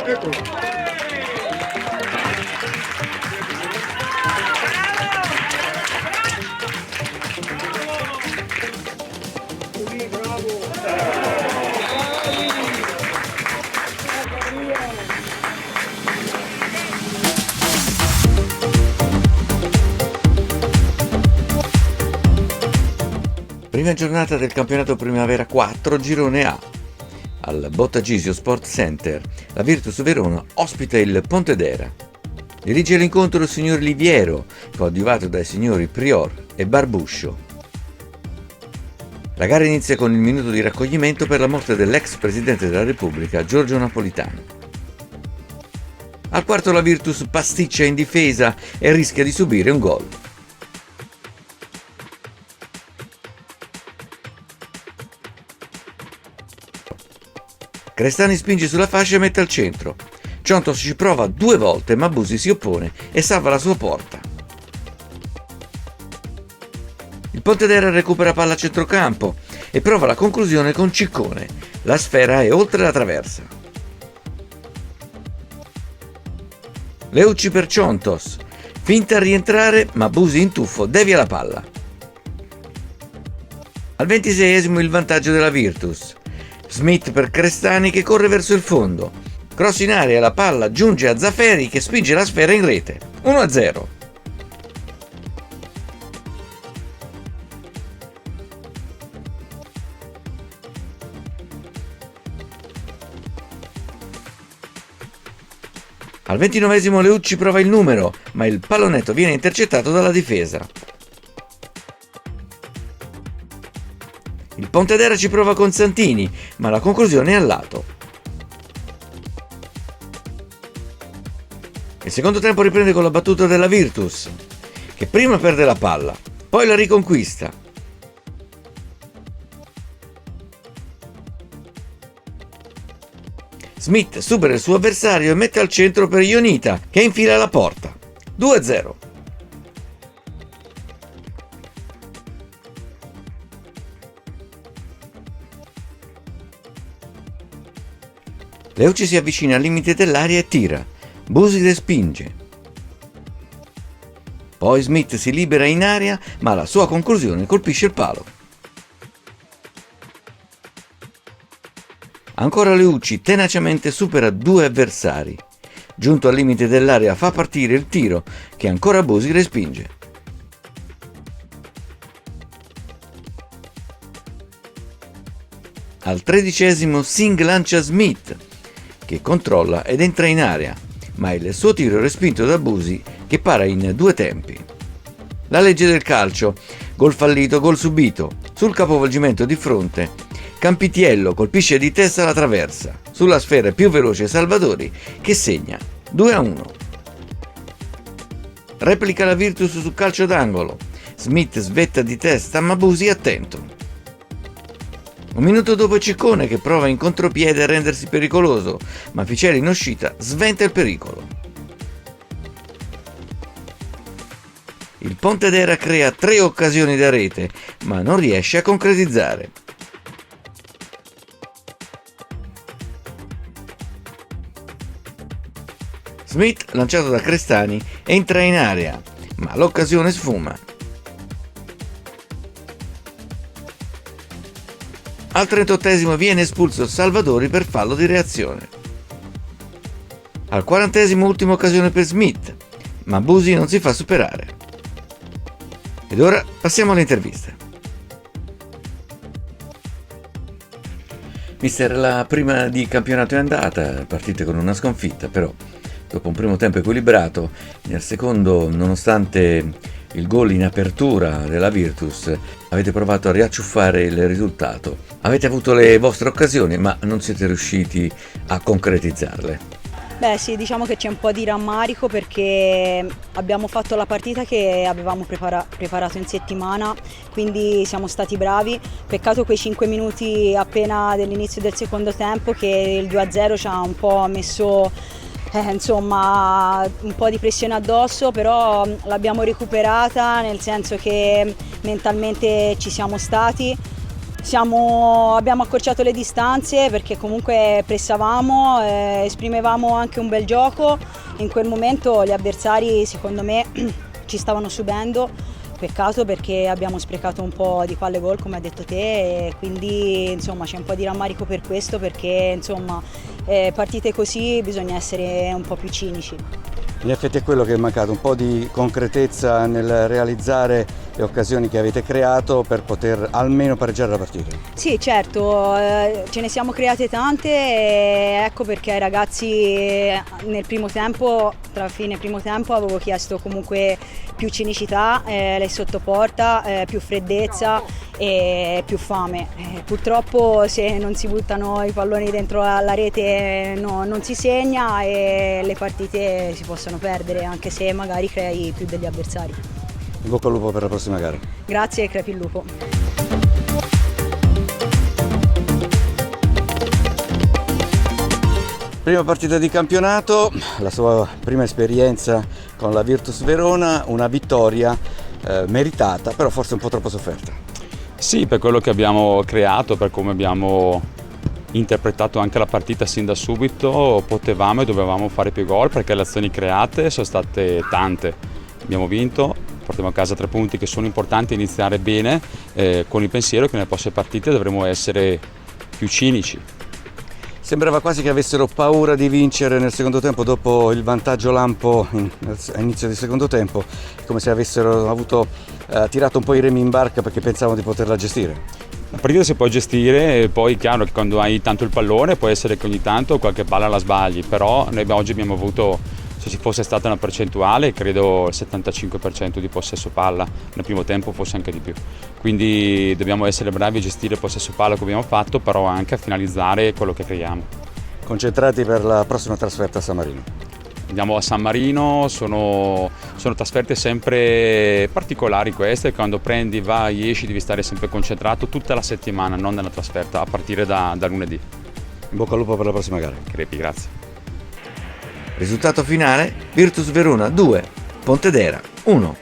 Ecco. Prima giornata del campionato Primavera 4, girone A. Al Bottagisio Sport Center, la Virtus Verona ospita il Pontedera. Dirige l'incontro il signor Liviero, coadiuvato dai signori Prior e Barbuscio. La gara inizia con il minuto di raccoglimento per la morte dell'ex presidente della Repubblica, Giorgio Napolitano. Al quarto la Virtus pasticcia in difesa e rischia di subire un gol. Crestani spinge sulla fascia e mette al centro. Ciontos ci prova 2 volte, ma Busi si oppone e salva la sua porta. Il Pontedera recupera palla a centrocampo e prova la conclusione con Ciccone. La sfera è oltre la traversa. Leucci per Ciontos. Finta a rientrare, ma Busi in tuffo devia la palla. Al 26esimo il vantaggio della Virtus. Smith per Crestani che corre verso il fondo. Cross in aria, la palla giunge a Zafferi che spinge la sfera in rete. 1-0. Al 29esimo Leucci prova il numero, ma il pallonetto viene intercettato dalla difesa. Il Pontedera ci prova con Santini, ma la conclusione è al lato. Il secondo tempo riprende con la battuta della Virtus, che prima perde la palla, poi la riconquista. Smith supera il suo avversario e mette al centro per Ionita, che infila la porta. 2-0. Leucci si avvicina al limite dell'area e tira. Busi respinge. Poi Smith si libera in aria, ma la sua conclusione colpisce il palo. Ancora Leucci tenacemente supera 2 avversari. Giunto al limite dell'area fa partire il tiro, che ancora Busi respinge. Al 13esimo Singh lancia Smith, che controlla ed entra in area, ma il suo tiro è respinto da Busi che para in 2 tempi. La legge del calcio, gol fallito, gol subito. Sul capovolgimento di fronte, Campitiello colpisce di testa la traversa. Sulla sfera più veloce Salvadori che segna 2-1. Replica la Virtus sul calcio d'angolo. Smith svetta di testa ma Busi è attento. Un minuto dopo Ciccone che prova in contropiede a rendersi pericoloso, ma Fichelli in uscita sventa il pericolo. Il Pontedera crea 3 occasioni da rete, ma non riesce a concretizzare. Smith, lanciato da Crestani, entra in area, ma l'occasione sfuma. Al 38esimo viene espulso Salvadori per fallo di reazione. Al 40esimo ultima occasione per Smith, ma Busi non si fa superare. Ed ora passiamo all'intervista. Mister, la prima di campionato è andata, partite con una sconfitta, però dopo un primo tempo equilibrato, nel secondo, nonostante il gol in apertura della Virtus, avete provato a riacciuffare il risultato. Avete avuto le vostre occasioni, ma non siete riusciti a concretizzarle. Beh sì, diciamo che c'è un po' di rammarico perché abbiamo fatto la partita che avevamo preparato in settimana, quindi siamo stati bravi. Peccato quei 5 minuti appena dell'inizio del secondo tempo che il 2-0 ci ha un po' messo insomma un po' di pressione addosso, però l'abbiamo recuperata, nel senso che mentalmente ci siamo stati. Abbiamo accorciato le distanze perché comunque pressavamo, esprimevamo anche un bel gioco. In quel momento gli avversari secondo me ci stavano subendo, peccato perché abbiamo sprecato un po' di palle gol come hai detto te, e quindi insomma c'è un po' di rammarico per questo, perché insomma partite così bisogna essere un po' più cinici. In effetti è quello che è mancato, un po' di concretezza nel realizzare le occasioni che avete creato per poter almeno pareggiare la partita. Sì, certo, ce ne siamo create tante e ecco perché ai ragazzi nel primo tempo, tra fine primo tempo, avevo chiesto comunque più cinicità, lei sottoporta, più freddezza e più fame. Purtroppo se non si buttano i palloni dentro la rete non si segna e le partite si possono perdere, anche se magari crei più degli avversari. In bocca al lupo per la prossima gara. Grazie e crepi il lupo. Prima partita di campionato, la sua prima esperienza con la Virtus Verona, una vittoria meritata, però forse un po' troppo sofferta. Sì, per quello che abbiamo creato, per come abbiamo interpretato anche la partita sin da subito, potevamo e dovevamo fare più gol perché le azioni create sono state tante. Abbiamo vinto, portiamo a casa 3 punti che sono importanti, iniziare bene con il pensiero che nelle prossime partite dovremo essere più cinici. Sembrava quasi che avessero paura di vincere nel secondo tempo dopo il vantaggio lampo a inizio di secondo tempo, come se avessero tirato un po' i remi in barca perché pensavano di poterla gestire. La partita si può gestire e poi è chiaro che quando hai tanto il pallone può essere che ogni tanto qualche palla la sbagli, però noi oggi abbiamo avuto, se ci fosse stata una percentuale, credo il 75% di possesso palla, nel primo tempo forse anche di più. Quindi dobbiamo essere bravi a gestire il possesso palla come abbiamo fatto, però anche a finalizzare quello che creiamo. Concentrati per la prossima trasferta a San Marino. Andiamo a San Marino, sono trasferte sempre particolari queste, quando prendi, vai, esci, devi stare sempre concentrato tutta la settimana, non nella trasferta, a partire da lunedì. In bocca al lupo per la prossima gara. Crepi, grazie. Risultato finale: Virtus Verona 2, Pontedera 1.